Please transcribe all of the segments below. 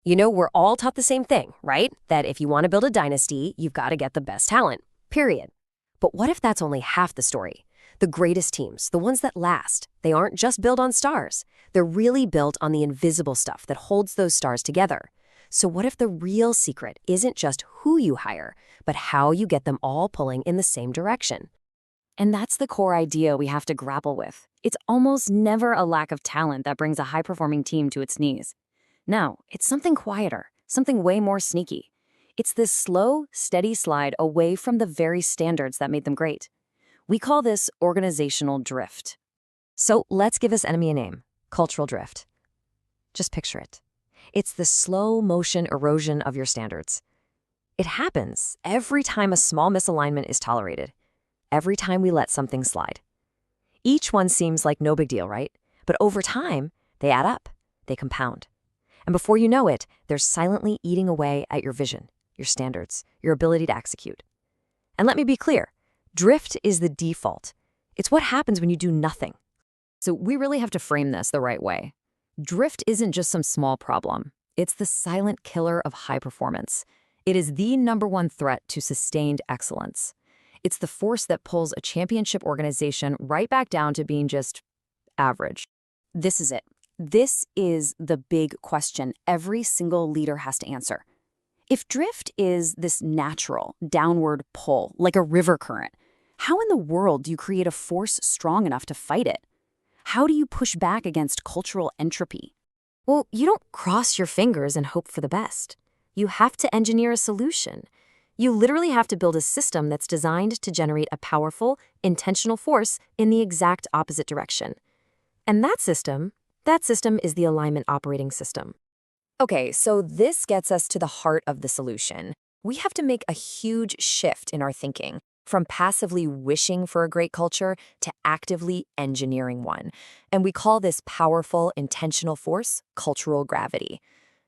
We're all taught the same thing, right? That if you want to build a dynasty, you've got to get the best talent, period. But what if that's only half the story? The greatest teams, the ones that last, they aren't just built on stars. They're really built on the invisible stuff that holds those stars together. So what if the real secret isn't just who you hire, but how you get them all pulling in the same direction? And that's the core idea we have to grapple with. It's almost never a lack of talent that brings a high-performing team to its knees. No, it's something quieter, something way more sneaky. It's this slow, steady slide away from the very standards that made them great. We call this organizational drift. So let's give this enemy a name: cultural drift. Just picture it. It's the slow motion erosion of your standards. It happens every time a small misalignment is tolerated, every time we let something slide. Each one seems like no big deal, right? But over time, they add up, they compound. And before you know it, they're silently eating away at your vision, your standards, your ability to execute. And let me be clear, drift is the default. It's what happens when you do nothing. So we really have to frame this the right way. Drift isn't just some small problem. It's the silent killer of high performance. It is the #1 threat to sustained excellence. It's the force that pulls a championship organization right back down to being just average. This is it. This is the big question every single leader has to answer. If drift is this natural, downward pull, like a river current, how in the world do you create a force strong enough to fight it? How do you push back against cultural entropy? Well, you don't cross your fingers and hope for the best. You have to engineer a solution. You literally have to build a system that's designed to generate a powerful, intentional force in the exact opposite direction. And that system is the alignment operating system. Okay, so this gets us to the heart of the solution. We have to make a huge shift in our thinking, from passively wishing for a great culture to actively engineering one. And we call this powerful, intentional force cultural gravity.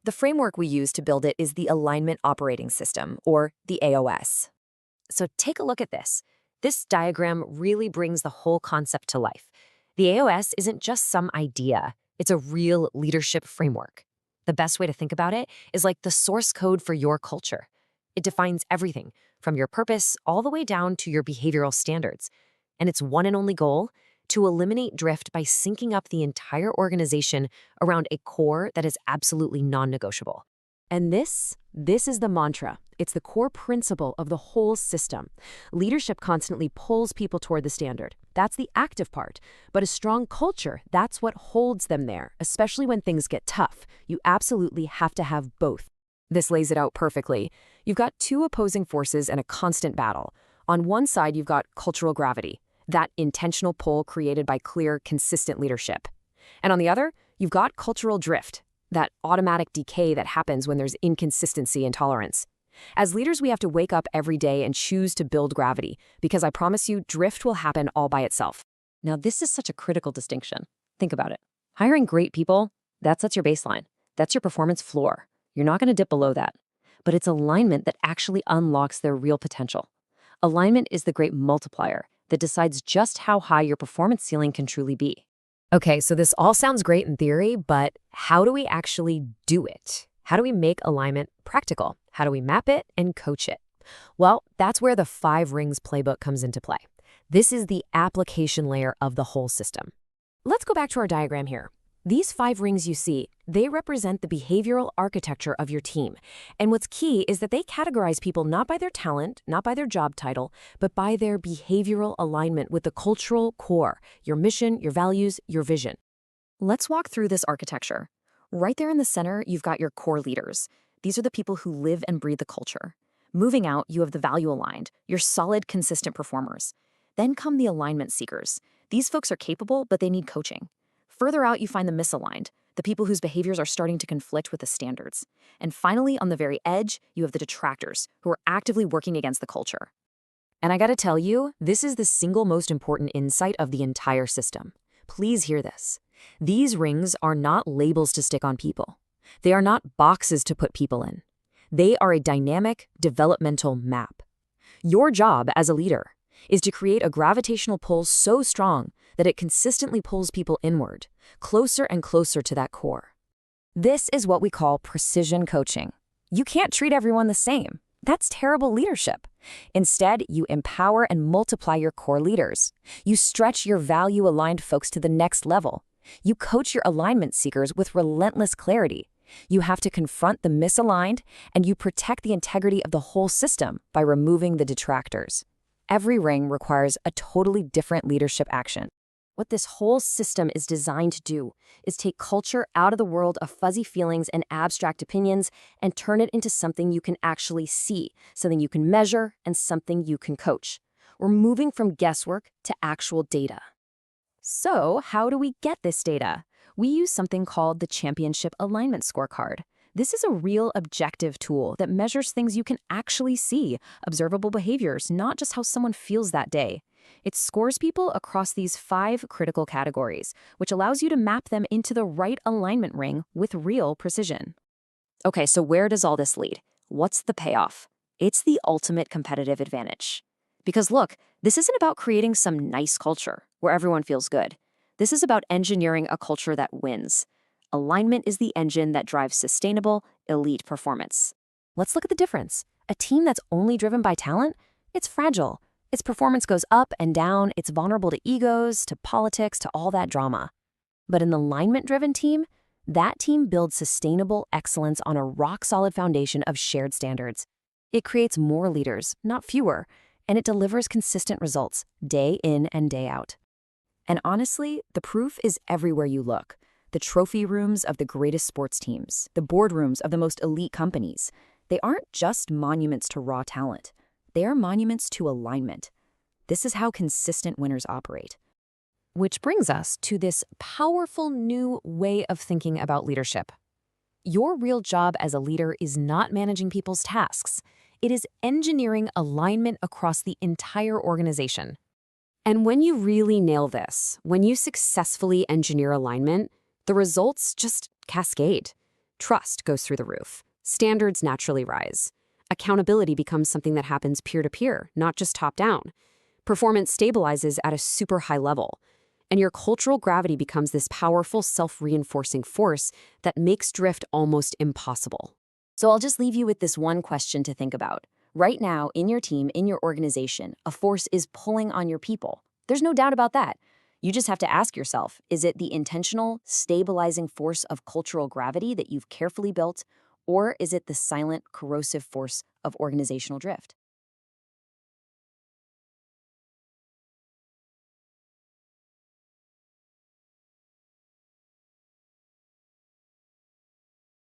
The framework we use to build it is the Alignment Operating System, or the AOS. So take a look at this. This diagram really brings the whole concept to life. The AOS isn't just some idea. It's a real leadership framework. The best way to think about it is like the source code for your culture. It defines everything, from your purpose all the way down to your behavioral standards. And its one and only goal: to eliminate drift by syncing up the entire organization around a core that is absolutely non-negotiable. And this is the mantra. It's the core principle of the whole system. Leadership constantly pulls people toward the standard. That's the active part. But a strong culture, that's what holds them there, especially when things get tough. You absolutely have to have both. This lays it out perfectly. You've got two opposing forces and a constant battle. On one side, you've got cultural gravity, that intentional pull created by clear, consistent leadership. And on the other, you've got cultural drift, that automatic decay that happens when there's inconsistency and tolerance. As leaders, we have to wake up every day and choose to build gravity, because I promise you, drift will happen all by itself. Now, this is such a critical distinction. Think about it. Hiring great people, that's your baseline. That's your performance floor. You're not going to dip below that. But it's alignment that actually unlocks their real potential. Alignment is the great multiplier that decides just how high your performance ceiling can truly be. Okay, so this all sounds great in theory, but how do we actually do it? How do we make alignment practical? How do we map it and coach it? Well, that's where the 5 rings playbook comes into play. This is the application layer of the whole system. Let's go back to our diagram here. These 5 rings you see, they represent the behavioral architecture of your team. And what's key is that they categorize people not by their talent, not by their job title, but by their behavioral alignment with the cultural core, your mission, your values, your vision. Let's walk through this architecture. Right there in the center, you've got your core leaders. These are the people who live and breathe the culture. Moving out, you have the value aligned, your solid, consistent performers. Then come the alignment seekers. These folks are capable, but they need coaching. Further out, you find the misaligned, the people whose behaviors are starting to conflict with the standards. And finally, on the very edge, you have the detractors, who are actively working against the culture. And I gotta tell you, this is the single most important insight of the entire system. Please hear this. These rings are not labels to stick on people. They are not boxes to put people in. They are a dynamic, developmental map. Your job as a leader is to create a gravitational pull so strong that it consistently pulls people inward, closer and closer to that core. This is what we call precision coaching. You can't treat everyone the same. That's terrible leadership. Instead, you empower and multiply your core leaders. You stretch your value-aligned folks to the next level. You coach your alignment seekers with relentless clarity. You have to confront the misaligned, and you protect the integrity of the whole system by removing the detractors. Every ring requires a totally different leadership action. What this whole system is designed to do is take culture out of the world of fuzzy feelings and abstract opinions and turn it into something you can actually see, something you can measure, and something you can coach. We're moving from guesswork to actual data. So, how do we get this data? We use something called the Championship Alignment Scorecard. This is a real objective tool that measures things you can actually see, observable behaviors, not just how someone feels that day. It scores people across these 5 critical categories, which allows you to map them into the right alignment ring with real precision. Okay, so where does all this lead? What's the payoff? It's the ultimate competitive advantage. Because look, this isn't about creating some nice culture where everyone feels good. This is about engineering a culture that wins. Alignment is the engine that drives sustainable, elite performance. Let's look at the difference. A team that's only driven by talent, it's fragile. Its performance goes up and down, it's vulnerable to egos, to politics, to all that drama. But an alignment-driven team, that team builds sustainable excellence on a rock-solid foundation of shared standards. It creates more leaders, not fewer, and it delivers consistent results, day in and day out. And honestly, the proof is everywhere you look. The trophy rooms of the greatest sports teams, the boardrooms of the most elite companies, they aren't just monuments to raw talent. They are monuments to alignment. This is how consistent winners operate. Which brings us to this powerful new way of thinking about leadership. Your real job as a leader is not managing people's tasks. It is engineering alignment across the entire organization. And when you really nail this, when you successfully engineer alignment, the results just cascade. Trust goes through the roof. Standards naturally rise. Accountability becomes something that happens peer-to-peer, not just top-down. Performance stabilizes at a super high level. And your cultural gravity becomes this powerful self-reinforcing force that makes drift almost impossible. So I'll just leave you with this one question to think about. Right now, in your team, in your organization, a force is pulling on your people. There's no doubt about that. You just have to ask yourself, is it the intentional, stabilizing force of cultural gravity that you've carefully built, or is it the silent, corrosive force of organizational drift?